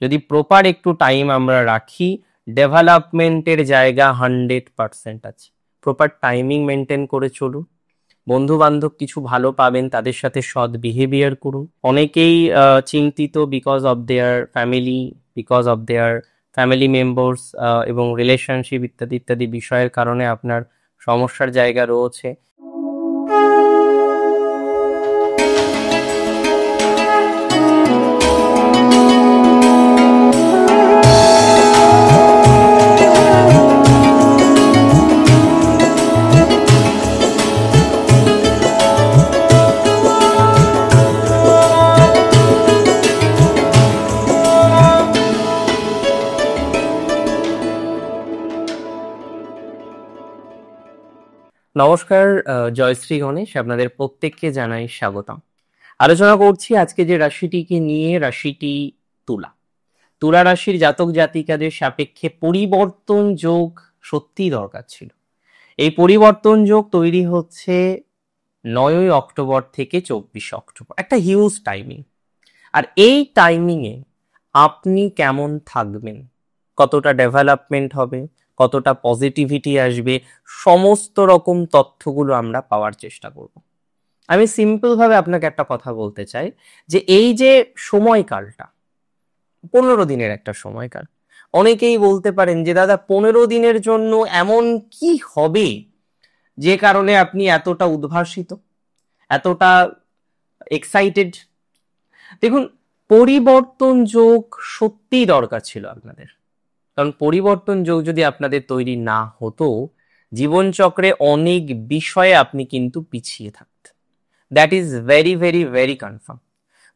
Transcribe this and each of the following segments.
যদি প্রপার একটু টাইম আমরা রাখি, ডেভেলপমেন্টের জায়গা 100% আছে। প্রপার টাইমিং মেনটেন করে চলুন, বন্ধু বান্ধব কিছু ভালো পাবেন, তাদের সাথে সৎ বিহেভিয়ার করুন। অনেকেই চিন্তিত because of their family, because of their family members এবং রিলেশনশিপ ইত্যাদি ইত্যাদি বিষয়ের কারণে আপনার সমস্যার জায়গা রয়েছে। নমস্কার, জয়শ্রী গণেশ, আপনাদের প্রত্যেককে জানাই স্বাগতম। আলোচনা করছি আজকে যে রাশিটিকে নিয়ে, রাশিটি তুলা। তুলা রাশির জাতক জাতিকাদের সাপেক্ষে পরিবর্তন যোগ সত্যি দরকার ছিল। এই পরিবর্তন যোগ তৈরি হচ্ছে 9 অক্টোবর থেকে 24 অক্টোবর, একটা হিউজ টাইমিং। আর এই টাইমিংয়ে আপনি কেমন থাকবেন, কতটা ডেভেলপমেন্ট হবে, কতটা পজিটিভিটি আসবে, সমস্ত রকম তথ্যগুলো আমরা পাওয়ার চেষ্টা করব। আমি সিম্পল ভাবে আপনাকে একটা কথা বলতে চাই যে এই যে সময়কালটা 15 দিনের একটা সময়কাল, অনেকেই বলতে পারেন যে দাদা 15 দিনের জন্য এমন কি হবে যে কারণে আপনি এতটা উদ্ভাসিত, এতটা এক্সাইটেড। দেখুন, পরিবর্তন যোগ সত্যিই দরকার ছিল আপনাদের, কারণ পরিবর্তন যোগ যদি আপনাদের তৈরি না হতো, জীবনচক্রে অনেক বিষয়ে আপনি কিন্তু পিছিয়ে থাকতেন। That is very very very confirm.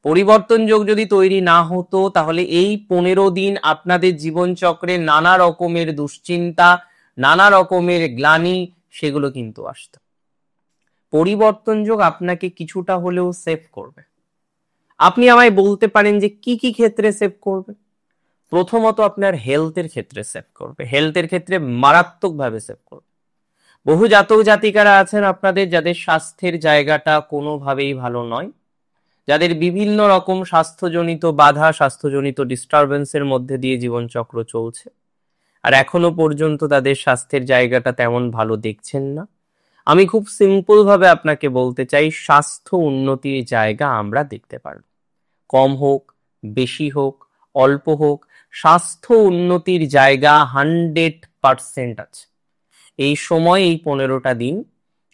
পরিবর্তন যোগ যদি তৈরি না হতো, তাহলে এই 15 দিন আপনাদের জীবনচক্রে নানা রকমের দুশ্চিন্তা, নানা রকমের গ্লানি, সেগুলো কিন্তু আসতো। পরিবর্তন যোগ আপনাকে কিছুটা হলেও সেভ করবে। আপনি আমায় বলতে পারেন যে কি কি ক্ষেত্রে সেভ করবে? প্রথমত আপনার হেলথের ক্ষেত্রে সেভ করবে, হেলথের ক্ষেত্রে মারাত্মকভাবে সেভ করবে। বহু জাতক জাতিকারা আছেন আপনাদের যাদের স্বাস্থ্যের জায়গাটা কোনোভাবেই ভালো নয়, যাদের বিভিন্ন রকম স্বাস্থ্যজনিত বাধা, স্বাস্থ্যজনিত ডিস্টারবেন্সের মধ্যে দিয়ে জীবনচক্র চলছে, আর এখনো পর্যন্ত তাদের স্বাস্থ্যের জায়গাটা তেমন ভালো দেখছেন না। আমি খুব সিম্পল ভাবে আপনাকে বলতে চাই, স্বাস্থ্য উন্নতির জায়গা আমরা দেখতে পারব। কম হোক, বেশি হোক, অল্প হোক, স্বাস্থ্য উন্নতির জায়গা 100% আছে। এই সময়, এই 15টা দিন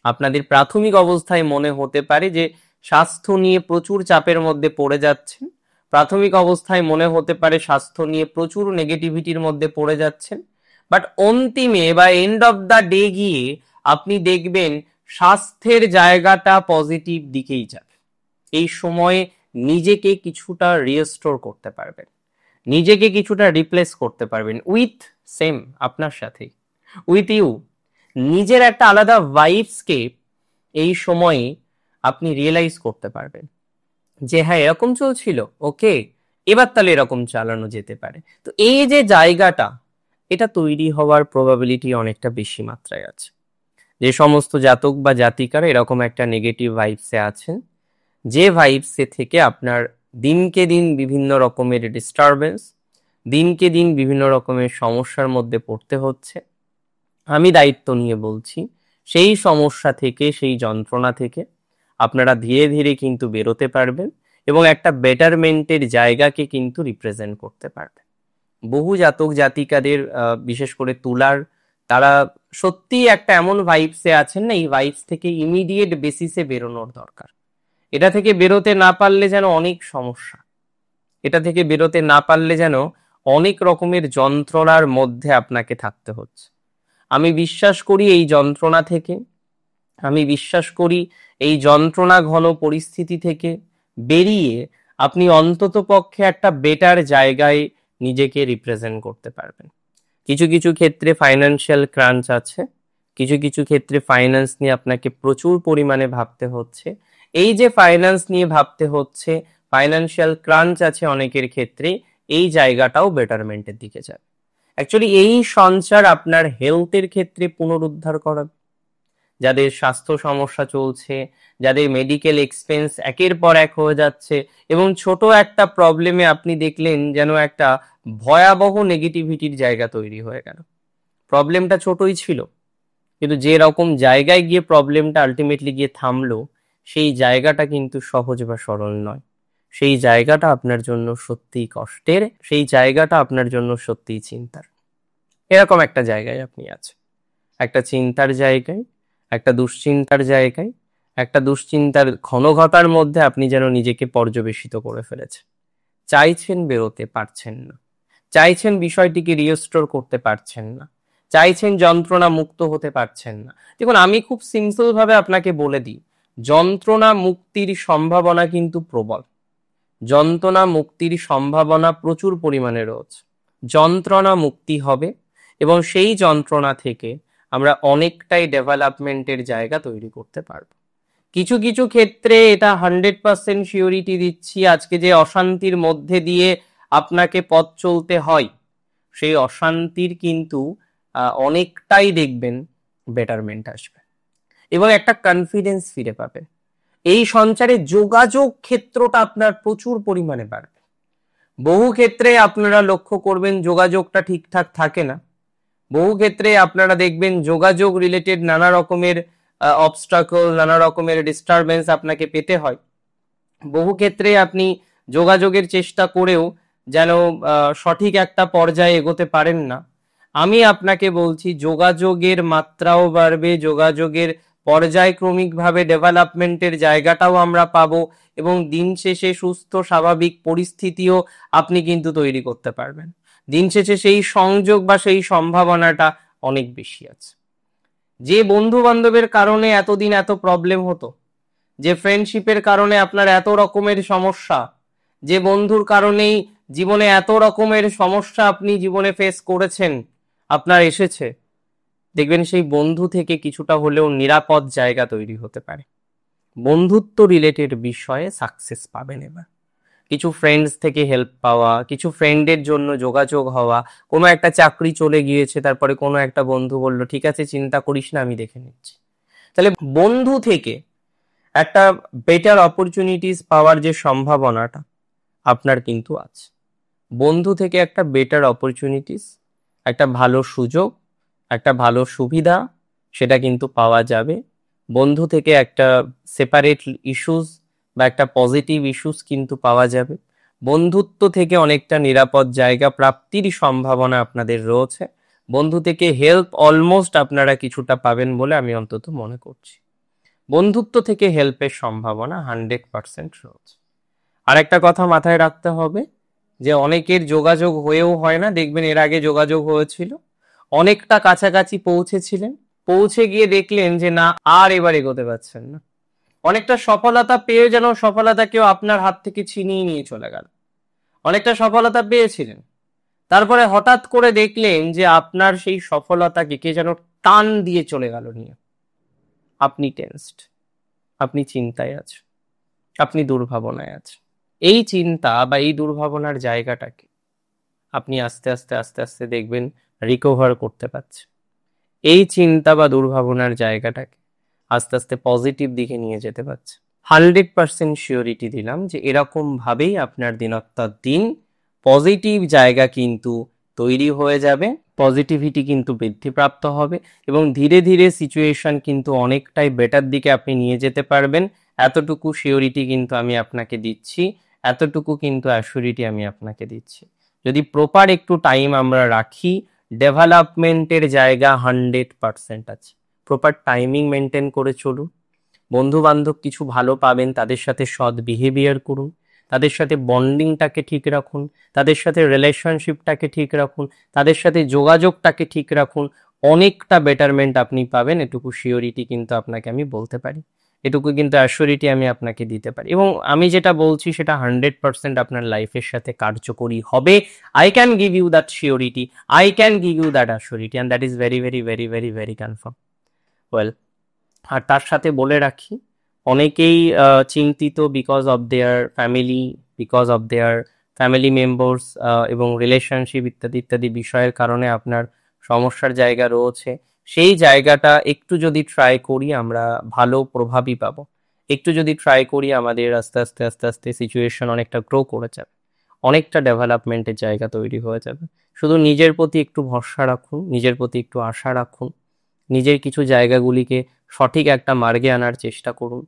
আপনাদের প্রাথমিক অবস্থায় মনে হতে পারে যে স্বাস্থ্য নিয়ে প্রচুর চাপের মধ্যে পড়ে যাচ্ছেন, প্রাথমিক অবস্থায় মনে হতে পারে স্বাস্থ্য নিয়ে প্রচুর নেগেটিভিটির মধ্যে পড়ে যাচ্ছেন, বাট অন্তিমে বা এন্ড অফ দ্য ডে গিয়ে আপনি দেখবেন স্বাস্থ্যের জায়গাটা পজিটিভ দিকেই যাবে। এই সময়ে নিজেকে কিছুটা রিস্টোর করতে পারবেন, নিজেকে কিছুটা রিপ্লেস করতে পারবেন উইথ সেম আপনার সাথে, উইথ ইউ। নিজের একটা আলাদা ভাইবসকে এই সময়ে আপনি রিয়েলাইজ করতে পারবেন যে হ্যাঁ, এরকম চলছিল, ওকে, এবার তাহলে এরকম চালানো যেতে পারে। তো এই যে জায়গাটা, এটা তৈরি হওয়ার প্রবাবিলিটি অনেকটা বেশি মাত্রায় আছে। যে সমস্ত জাতক বা জাতিকারা এরকম একটা নেগেটিভ ভাইবসে আছেন, যে ভাইবসে থেকে আপনার দিনকে দিন বিভিন্ন রকমের ডিস্টারবেন্স, দিনকে দিন বিভিন্ন রকমের সমস্যার মধ্যে পড়তে হচ্ছে, আমি দায়িত্ব নিয়ে বলছি সেই সমস্যা থেকে, সেই যন্ত্রণা থেকে আপনারা ধীরে ধীরে কিন্তু বেরোতে পারবেন এবং একটা বেটারমেন্টের জায়গাকে কিন্তু রিপ্রেজেন্ট করতে পারবেন। বহু জাতক জাতিকাদের, বিশেষ করে তুলার, তারা সত্যিই একটা এমন ভাইবসে আছেন না, এই ভাইবস থেকে ইমিডিয়েট বেসিসে বেরোনোর দরকার। এটা থেকে বেরোতে না পারলে যেন অনেক সমস্যা, এটা থেকে বেরোতে না পারলে যেন অনেক রকমের যন্ত্রণার মধ্যে আপনাকে থাকতে হচ্ছে। আমি বিশ্বাস করি এই যন্ত্রণা থেকে, আমি বিশ্বাস করি এই যন্ত্রণা ঘন পরিস্থিতি থেকে বেরিয়ে আপনি অন্তত পক্ষে একটা বেটার জায়গায় নিজেকে রিপ্রেজেন্ট করতে পারবেন। কিছু কিছু ক্ষেত্রে ফাইন্যান্সিয়াল ক্রাঞ্চ আছে, কিছু কিছু ক্ষেত্রে ফাইন্যান্স নিয়ে আপনাকে প্রচুর পরিমাণে ভাবতে হচ্ছে। এই যে ফাইন্যান্স নিয়ে ভাবতে হচ্ছে, ফাইন্যান্সিয়াল ক্রাঞ্চ আছে অনেকের ক্ষেত্রে, এই জায়গাটাও বেটারমেন্টের দিকে যাবে। অ্যাকচুয়ালি এই সঞ্চার আপনার হেলথের ক্ষেত্রে পুনরুদ্ধার করাবে। যাদের স্বাস্থ্য সমস্যা চলছে, যাদের মেডিকেল এক্সপেন্স একের পর এক হয়ে যাচ্ছে, এবং ছোট একটা প্রবলেমে আপনি দেখলেন যেন একটা ভয়াবহ নেগেটিভিটির জায়গা তৈরি হয়ে গেল। প্রবলেমটা ছোটই ছিল, কিন্তু যে রকম জায়গায় গিয়ে প্রবলেমটা আলটিমেটলি গিয়ে থামলো, সেই জায়গাটা কিন্তু সহজ বা সরল নয়। সেই জায়গাটা আপনার জন্য সত্যিই কষ্টের, সেই জায়গাটা আপনার জন্য সত্যিই চিন্তার। এরকম একটা জায়গায় আপনি আছেন, একটা চিন্তার জায়গায়, একটা দুশ্চিন্তার জায়গায়, একটা দুশ্চিন্তার ঘনঘটার মধ্যে আপনি যেন নিজেকে পর্যবেসিত করে ফেলেছেন। চাইছেন, বেরোতে পারছেন না। চাইছেন বিষয়টিকে রিস্টোর করতে পারছেন না। চাইছেন যন্ত্রণা মুক্ত হতে পারছেন না। দেখুন, আমি খুব সিম্পল ভাবে আপনাকে বলে দিই, যন্ত্রণা মুক্তির সম্ভাবনা কিন্তু প্রবল। যন্ত্রণা মুক্তির সম্ভাবনা প্রচুর পরিমাণে রয়েছে। যন্ত্রণা মুক্তি হবে এবং সেই যন্ত্রণা থেকে আমরা অনেকটাই ডেভেলপমেন্টের জায়গা তৈরি করতে পারবো। কিছু কিছু ক্ষেত্রে এটা 100% সিওরিটি দিচ্ছি, আজকে যে অশান্তির মধ্যে দিয়ে আপনাকে পথ চলতে হয়, সেই অশান্তির কিন্তু অনেকটাই দেখবেন বেটারমেন্ট আসবে এবং একটা কনফিডেন্স ফিরে পাবে। এই সঞ্চারে যোগাযোগ ক্ষেত্রটা আপনার প্রচুর পরিমাণে বাড়বে। বহু ক্ষেত্রে আপনারা লক্ষ্য করবেন যোগাযোগটা ঠিকঠাক থাকে না। বহু ক্ষেত্রে আপনারা দেখবেন যোগাযোগ রিলেটেড নানা রকমের অবস্টাকল, নানা রকমের ডিস্টারবেন্স আপনাকে পেতে হয়। বহু ক্ষেত্রে আপনি যোগাযোগের চেষ্টা করেও যেন সঠিক একটা পর্যায়ে এগোতে পারেন না। আমি আপনাকে বলছি, যোগাযোগের মাত্রাও বাড়বে, যোগাযোগের পর্যায়ক্রমিকভাবে ডেভেলপমেন্টের জায়গাটাও আমরা পাবো এবং দিন শেষে সুস্থ স্বাভাবিক পরিস্থিতিও আপনি কিন্তু তৈরি করতে পারবেন। দিন শেষে সেই সংযোগ বা সেই সম্ভাবনাটা অনেক বেশি আছে। যে বন্ধু বান্ধবের কারণে এতদিন এত প্রবলেম হতো, যে ফ্রেন্ডশিপের কারণে আপনার এত রকমের সমস্যা, যে বন্ধুর কারণেই জীবনে এত রকমের সমস্যা আপনি জীবনে ফেস করেছেন, আপনার এসেছে, দেখবেন সেই বন্ধু থেকে কিছুটা হলেও নিরাপদ জায়গা তৈরি হতে পারে। বন্ধুত্ব রিলেটেড বিষয়ে সাকসেস পাবেন এবার। কিছু ফ্রেন্ডস থেকে হেল্প পাওয়া, কিছু ফ্রেন্ডের জন্য যোগাযোগ হওয়া, কোনো একটা চাকরি চলে গিয়েছে, তারপরে কোনো একটা বন্ধু বলল ঠিক আছে চিন্তা করিস না, আমি দেখে নিচ্ছি। তাহলে বন্ধু থেকে একটা বেটার অপরচুনিটিস পাওয়ার যে সম্ভাবনাটা আপনার কিন্তু আছে। বন্ধু থেকে একটা বেটার অপরচুনিটিস, একটা ভালো সুযোগ, একটা ভালো সুবিধা, সেটা কিন্তু পাওয়া যাবে। বন্ধু থেকে একটা সেপারেট ইস্যুস বা একটা পজিটিভ ইস্যুস কিন্তু পাওয়া যাবে। বন্ধুত্ব থেকে অনেকটা নিরাপদ জায়গা প্রাপ্তির সম্ভাবনা আপনাদের রয়েছে। বন্ধু থেকে হেল্প অলমোস্ট আপনারা কিছুটা পাবেন বলে আমি অন্তত মনে করছি। বন্ধুত্ব থেকে হেল্পের সম্ভাবনা 100% রয়েছে। আর একটা কথা মাথায় রাখতে হবে যে অনেকের যোগাযোগ হয়েও হয় না। দেখবেন এর আগে যোগাযোগ হয়েছিল, অনেকটা কাছাকাছি পৌঁছেছিলেন, পৌঁছে গিয়ে দেখলেন যে না, আর এবার এগোতে পারছেন না। অনেকটা সফলতা পেয়ে যেন সফলতাকেও আপনার হাত থেকে ছিনিয়ে নিয়ে চলে গেল। অনেকটা সফলতা পেয়েছিলেন, তারপরে হঠাৎ করে দেখলেন যে আপনার সেই সফলতাকে কে যেন টান দিয়ে চলে গেল নিয়ে। আপনি টেনসড, আপনি চিন্তায় আছেন, আপনি দুর্ভাবনায় আছেন। এই চিন্তা বা এই দুর্ভাবনার জায়গাটাকে আপনি আস্তে আস্তে আস্তে আস্তে দেখবেন রিকভার করতে পারছেন। এই চিন্তা বা দুর্ভাবনার জায়গাটাকে আস্তে আস্তে পজিটিভ দিকে নিয়ে যেতে পারছে। 100% শিওরিটি দিলাম যে এরকম ভাবেই আপনার দিনত্তর দিন পজিটিভ জায়গা কিন্তু তৈরি হয়ে যাবে, পজিটিভিটি কিন্তু বৃদ্ধিপ্রাপ্ত হবে এবং ধীরে ধীরে সিচুয়েশন কিন্তু অনেকটাই বেটার দিকে আপনি নিয়ে যেতে পারবেন। এতটুকু শিওরিটি কিন্তু আমি আপনাকে দিচ্ছি, এতটুকু কিন্তু অ্যাসিউরিটি আমি আপনাকে দিচ্ছি। যদি প্রপার একটু টাইম আমরা রাখি, ডেভেলপমেন্টের জায়গা 100% আছে। প্রপার টাইমিং মেনটেন করে চলুন। বন্ধু বান্ধব কিছু ভালো পাবেন, তাদের সাথে সৎ বিহেভিয়ার করুন, তাদের সাথে বন্ডিংটাকে ঠিক রাখুন, তাদের সাথে রিলেশনশিপটাকে ঠিক রাখুন, তাদের সাথে যোগাযোগটাকে ঠিক রাখুন। অনেকটা বেটারমেন্ট আপনি পাবেন, এটুকু শিওরিটি কিন্তু আপনাকে আমি বলতে পারি, এটুকু কিন্তু অ্যাসিউরিটি আমি আপনাকে দিতে পারি। এবং আমি যেটা বলছি সেটা 100% আপনার লাইফের সাথে কার্যকরী হবে। I can give you that surety, I can give you that assurity, and that is very very very very very confirm. Well, আর তার সাথে বলে রাখি, অনেকেই চিন্তিত because of their family, because of their family members এবং relationship ইত্যাদি ইত্যাদি বিষয়ের কারণে আপনার সমস্যার জায়গা রয়েছে। সেই জায়গাটা একটু যদি ট্রাই করি আমরা ভালো প্রভাবই পাবো। একটু যদি ট্রাই করি আমাদের আস্তে আস্তে আস্তে আস্তে সিচুয়েশন অনেকটা গ্রো করে যাবে, অনেকটা ডেভেলপমেন্টের জায়গা তৈরি হয়ে যাবে। শুধু নিজের প্রতি একটু ভরসা রাখুন, নিজের প্রতি একটু আশা রাখুন, নিজের কিছু জায়গাগুলিকে সঠিক একটা মার্গে আনার চেষ্টা করুন,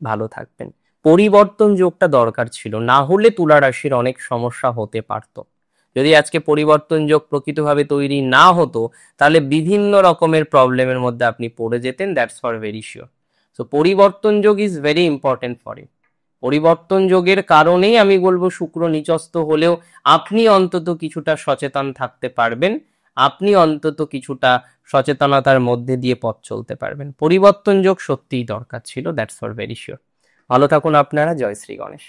ভালো থাকবেন। পরিবর্তন যোগটা দরকার ছিল, না হলে তুলা রাশির অনেক সমস্যা হতে পারতো। যদি আজকে পরিবর্তন যোগ প্রকৃতভাবে তৈরি না হতো, তাহলে বিভিন্ন রকমের প্রবলেমের মধ্যে আপনি পড়ে যেতেন, that's for very sure. So পরিবর্তন যোগ is very important for you. পরিবর্তন যোগের কারণেই আমি বলবো শুক্র নিচস্থ হলেও আপনি অন্তত কিছুটা সচেতন থাকতে পারবেন, আপনি অন্তত কিছুটা সচেতনতার মধ্যে দিয়ে পথ চলতে পারবেন। পরিবর্তন যোগ সত্যিই দরকার ছিল, দ্যাটস ফর ভেরি শিওর। ভালো থাকুন আপনারা। জয় শ্রী গণেশ।